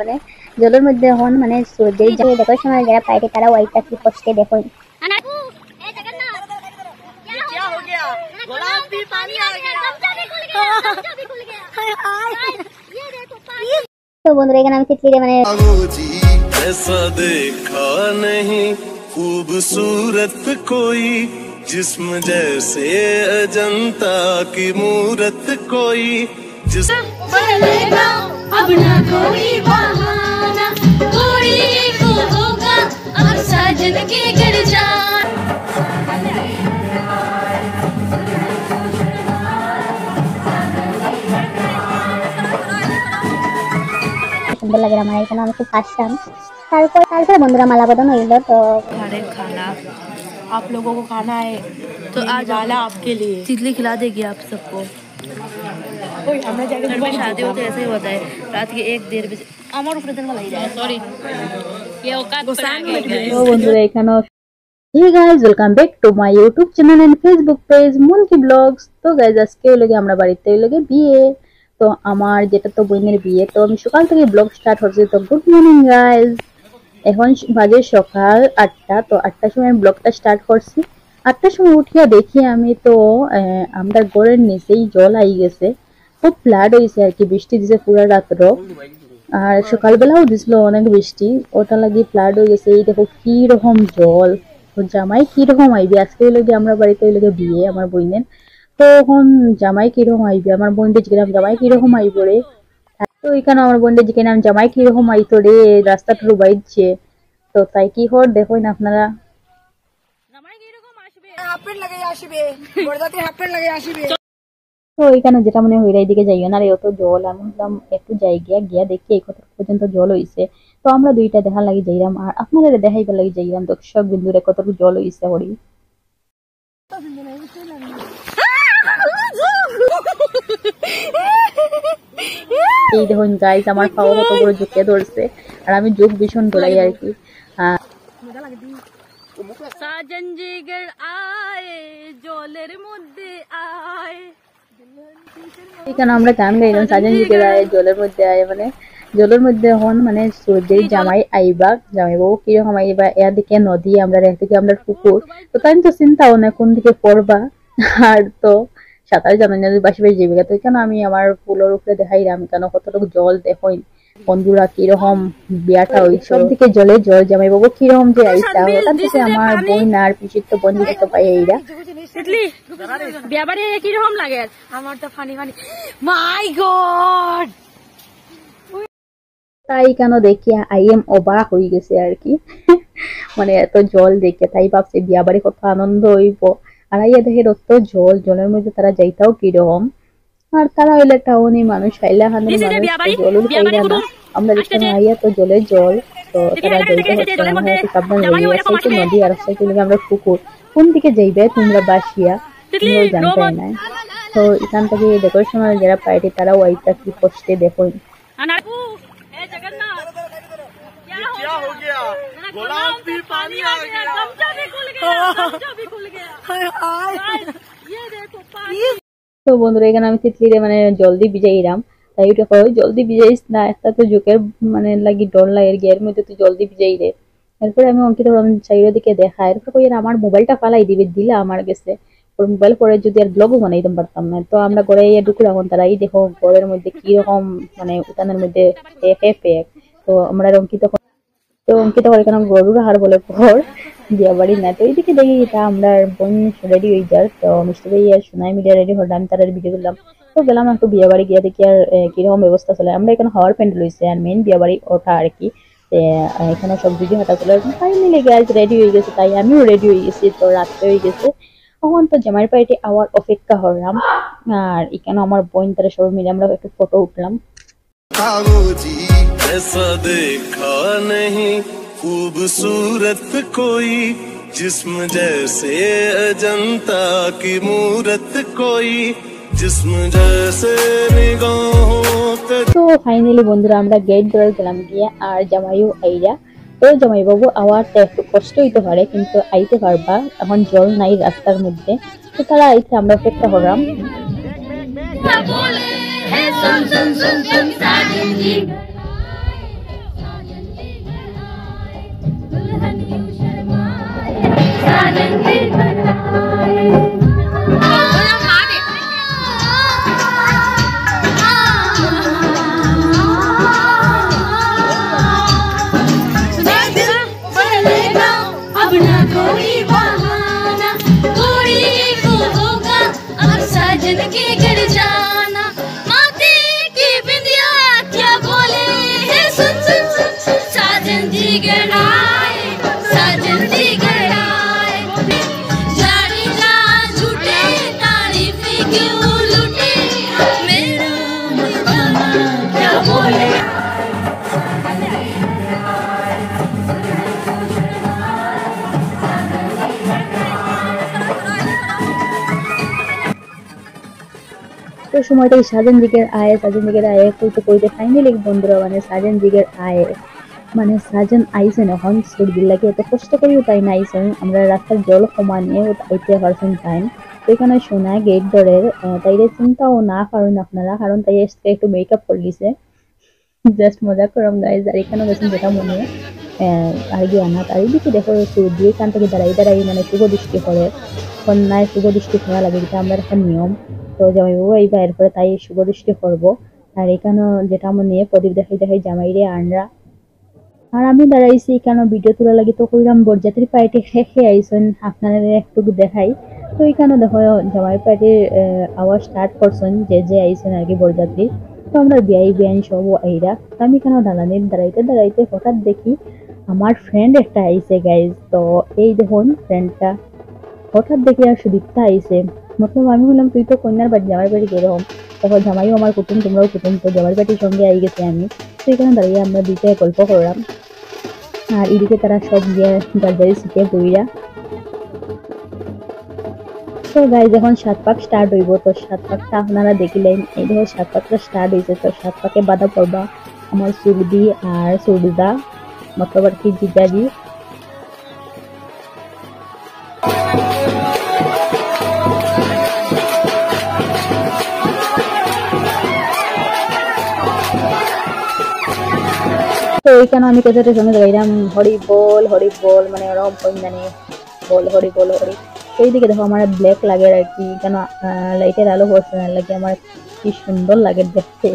মানে জলের মধ্যে এখন মানে যেই যে দেখো সময় যারা পাইরে তারা ওইটা কি কষ্টে দেখো তো বন্ধুরা এখানে আমি তিতলি মানে ऐसा देखा नहीं खूबसूरत कोई जिस्म जैसे अजंता की मूरत कोई जिस अब ना कोई बहाना कोई को होगा अब साजन के घर जान সুন্দর লাগে আমার এখানে আমি খুব হাসতাম। তারপর বন্ধুরা মালা বদন হইল। তো खाना आप लोगों को खाना है तो आज वाला आपके लिए तितली खिला देगी आप सबको। घर में शादी होते ऐसे ही होता है रात के 1-1:30 बजे আমার উপরে তেল মালাই যায় সরি ये औकात पर आ गई। তো বন্ধুরা এখানে Hey guys, welcome back to my YouTube channel and Facebook page Monkey Vlogs। তো গাইজ আজকে লাগে আমরা বাড়িতে লাগে বিয়ে। তো আমার যেটা তো বোনের বিয়ে, তো আমি সকাল থেকে ব্লগ স্টার্ট হচ্ছে। তো গুড মর্নিং গাইজ, এখন বাজে সকাল 8টা। তো 8টার সময় ব্লগটা স্টার্ট করছি। 8টার সময় উঠিয়া দেখি আমি তো আমরা ঘরের নিচেই জল আই গেছে, খুব ফ্লাড হয়েছে আর কি, বৃষ্টি দিছে পুরা রাত্র আর সকালবেলাও দিছিল অনেক বৃষ্টি, ওটা লাগি ফ্লাড হয়ে গেছে। এই দেখো কি রকম জল। তো জামাই কিরকম আইবে, আজকে লাগে আমরা বাড়িতে লাগে বিয়ে আমার বোনের। তো এখন জামাই কিরকম আইবে, আমার বোনদের জিজ্ঞাসা জামাই কিরকম আইব রে। তো এখানে আমার বোনদের জিজ্ঞাসা জামাই কিরকম আইতো রে, রাস্তাটা ডুবাইছে। তো তাই কি হর দেখুন আপনারা। তো এখানে যেটা মনে হয় এইদিকে যাইও না রে, অত জল। আমি বললাম একটু যাই গিয়া দেখি এই কত পর্যন্ত জল হইছে। তো আমরা দুইটা দেখার লাগি যাইলাম আর আপনাদের দেখাইবার লাগি যাইলাম দর্শক বিন্দুরে কতটুকু জল হইছে হরি। এই দেখুন গাইস আমার খাওয়া কত বড় ঝুঁকে ধরছে আর আমি যোগ ভীষণ ডরাই আর কি। সাজন জিগর আয়ে জলের মধ্যে আয়ে এখানে আমরা গান গাইলাম সাজন জিগর আয়ে জলের মধ্যে আয়ে, মানে জলের মধ্যে এখন মানে সূর্যের জামাই আইবা, জামাই বাবু কিরকম আইবা, এর দিকে নদী আমরা দিকে আমরা পুকুর। তো তাই তো চিন্তাও না কোন দিকে পড়বা, আর তো সাঁতার জানা না বাসি বাসি যাবে। তো এখানে আমি আমার ফুলের উপরে দেখাইলাম কেন কতটুকু জল দেখুন বন্ধুরা কিরকম বিয়াটা ওই সব দিকে জলে জল, জামাই বাবু কিরকম যে আইসা। ওখান থেকে আমার বোন আর পিসির তো বন্ধু তো পাই এইরা বিয়া বাড়ি কিরকম লাগে আমার তো ফানি ফানি মাই গড। তাই কেন দেখিয়া আই এম অবাক হয়ে গেছে আর কি, মানে এত জল দেখে তাই ভাবছি বিয়া বাড়ি কত আনন্দ হইব। আর আইয়া দেখে অত জল, জলের মধ্যে তারা যাইতাও কিরকম। আর তারা হইলে টাউনি মানুষ, হাইলা হানের মানুষ, জল খাইলা না। আমরা দেখলাম আইয়া তো জলে জল, তো তারা যাইতে হচ্ছে না, সাবধান হয়ে আসছে নদী আর সাইকেল আমরা পুকুর। কোন দিকে যাইবে তোমরা বাসিয়া তোমরাও জানতে না। তো এখান থেকে দেখোর সময় যারা পাইরে তারাও আইতা কি কষ্টে দেখো। क्या हो गया गुलाब भी पानी आ गया তো বন্ধুরা এখানে আমি তিতলিরে মানে জলদি ভিজাইলাম। তাই ওটা কয় জলদি ভিজাইস না, একটা তো জোকের মানে লাগি ডর লাগে গিয়ার মধ্যে তুই জলদি ভিজাই রে। এরপরে আমি অঙ্কিত চাইর দিকে দেখা, এরপর কই আমার মোবাইলটা ফালাই দিবে, দিলা আমার গেছে ওর মোবাইল পরে যদি আর ব্লগও বানাইতে পারতাম না। তো আমরা ঘরে ঢুকুর এখন তারা এই দেখো ঘরের মধ্যে কিরকম মানে উঠানের মধ্যে ফেক। তো আমরা অঙ্কিত এখানে গরুর হার বলে ঘর, বিয়া বাড়ি না। তো এইদিকে দেখি এটা আমরা বোন রেডি হয়ে যার। তো মিষ্টি ভাই আর সোনাই মিডিয়া রেডি হলাম, আমি তার ভিডিও করলাম। তো গেলাম একটু বিয়া বাড়ি গিয়া দেখি আর কিরকম ব্যবস্থা চলে। আমরা এখানে হাওয়ার প্যান্ডেল হয়েছে আর মেন বিয়া বাড়ি ওঠা আর কি। এখানে সব ভিডিও হাঁটা চলে ফাইনালি গ্যাস রেডি হয়ে গেছে, তাই আমিও রেডি হয়ে গেছি। তো রাত্রে হয়ে গেছে তখন তো জামাইয়ের বাড়িতে আওয়ার অপেক্ষা করলাম। আর এখানে আমার বোন তারা সবাই মিলে আমরা একটু ফটো উঠলাম। ऐसा देखा नहीं खूबसूरत कोई जिस्म जैसे अजंता की मूरत कोई जिस्म जैसे निगाहों पे। তো ফাইনালি বন্ধুরা আমরা গেট ধরে গেলাম গিয়া আর জামাইও আইরা। তো জামাই বাবু আওয়ারটা একটু কষ্ট হইতে পারে কিন্তু আইতে পারবা, এখন জল নাই রাস্তার মধ্যে। তো তারা আইতে আমরা অপেক্ষা করলাম। रंग बनाए चलेगा अब ना कोई बहाना कोई को होगा अब साजन के घर जाना माथे की बिंदिया क्या बोले है सुन सुन सुन सुन साजन जी घर आए साजन जी घर आए जानी जा झूठे तारीफ क्यों लूटे मेरा मस्ताना क्या बोले তো সময়টাই সাজেন দিকের আয়ে কইতে ফাইনালি বন্ধুরা মানে সাজেন দিকের আয়ে মানে সাজেন আইসেন এখন সর্দির লাগে এত কষ্ট করেও তাই না আইসেন আমরা রাস্তার জল কমানিয়ে আইতে পারছেন টাইম তো এখানে শোনা গেট ডরের তাইরে চিন্তাও না পারেন আপনারা কারণ তাই একটু মেকআপ করে দিছে জাস্ট মজা করম গাইজ আর এখানে গেছেন যেটা মনে আর গিয়ে আনা আর এদিকে দেখো সর্দি এখান থেকে দাঁড়াই মানে শুভ দৃষ্টি করে কন্যায় শুভ দৃষ্টি করা লাগে এটা আমরা একটা নিয়ম তো জামাইবাবু এইবার এরপরে তাই শুভ দৃষ্টি করবো আর এখানে যেটা আমার নিয়ে প্রদীপ দেখাই জামাইরে আনরা আর আমি দাঁড়াইছি এখানে ভিডিও তোলা লাগি তো কইলাম বরযাত্রী পার্টি খেয়ে আইসেন আপনাদের একটু দেখাই তো এখানে দেখো জামাই পার্টির আওয়াজ স্টার্ট করছেন যে আইসেন আর কি বরযাত্রী তো আমরা বিয়াই সব আইরা তো আমি এখানে দাঁড়াইতে হঠাৎ দেখি আমার ফ্রেন্ড একটা আইসে গাইজ তো এই দেখুন ফ্রেন্ডটা হঠাৎ দেখি আর সুদীপ্তা আইসে মতলব আমি বললাম তুই তো কন্যার বাড়ি জামাই বাড়ি এরকম তখন জামাইও আমার কুটুম তোমরাও কুটুম তো জামাই বাড়ির সঙ্গে আই গেছে আমি তো এখানে দাঁড়িয়ে আমরা দুইটায় গল্প করলাম আর এদিকে তারা সব গিয়ে গাড়ি শিখে বইরা তো গাইজ এখন 7 পাক স্টার্ট হইব তো 7 পাকটা আপনারা দেখিলেন এই দেখো 7 পাকটা স্টার্ট হয়েছে তো 7 পাকে বাধা পড়বা আমার সুরদি আর সুরদা মতলব আর কি জিজাজি তো এইখানে আমি কেসাটের সঙ্গে গাইলাম হরি বল মানে ওরকম কইনানি বল হরি তো এইদিকে দেখো আমার ব্ল্যাক লাগে আর কি কেন লাইটের আলো পড়ছে না লাগে আমার কি সুন্দর লাগে দেখতে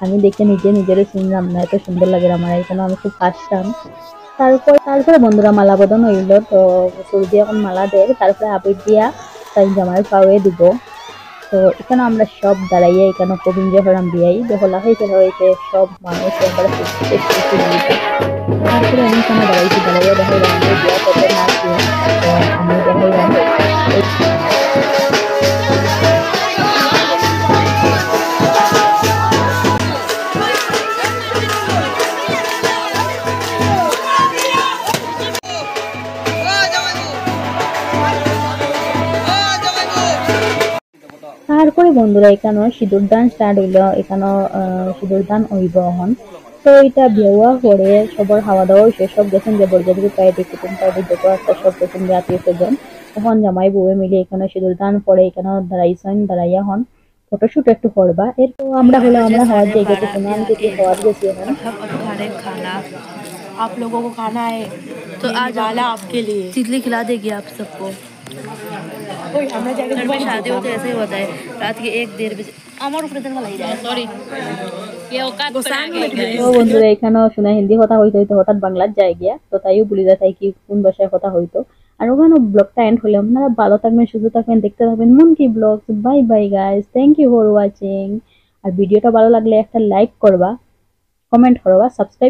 আমি দেখে নিজেরও চিনলাম না এত সুন্দর লাগে আমার এখানে আমি খুব হাসতাম তারপরে বন্ধুরা মালা বদন হইল তো সূর্য এখন মালা দেয় তারপরে আবির দিয়া তাই জামাই পাওয়ে দিব তো এখানে আমরা সব দাঁড়াইয়া এখানে খুব এনজয় করলাম বিয়াই দেখলা হয়েছে সব মানুষ তারপরে আমি এখানে দাঁড়াইয়া দেখাইলাম বিয়া করতে না তো আমি দেখাইলাম তারপরে বন্ধুরা এখানে সিঁদুরদান স্টার্ট হইলো এখানে সিঁদুরদান হইব এখন তো এটা বিয়া করে সবার খাওয়া দাওয়া সেসব গেছেন যে বরযাত্রী পার্টি কুটুম পার্টি যত একটা সব গেছেন যে আত্মীয় স্বজন এখন জামাই বউয়ে মিলে এখানে সিঁদুরদান পরে এখানে দাঁড়াইয়া হন ফটোশুট একটু করবা এরপর আমরা হওয়ার জায়গা থেকে নাম থেকে হওয়ার গেছি এখন खाना आप लोगों को खाना है तो आज वाला आपके लिए तितली खिला देगी आप सबको घर में शादी होते ऐसे ही होता है रात के 1-1:30 बजे আমার উপরে দেন মালাই যায় সরি ये औकात पर आ गई তো বন্ধুরা এখানে শুনে হিন্দি কথা হইতো হঠাৎ বাংলার যায় গিয়া তো তাইও ভুলে যায় কি কোন ভাষায় কথা হইতো আর ওখানে ব্লগটা এন্ড হলে আপনারা ভালো থাকবেন সুস্থ থাকবেন দেখতে থাকবেন মনকি blogs bye bye guys thank you for watching আর ভিডিওটা ভালো লাগলে একটা লাইক করবা কমেন্ট করবা সাবস্ক্রাইব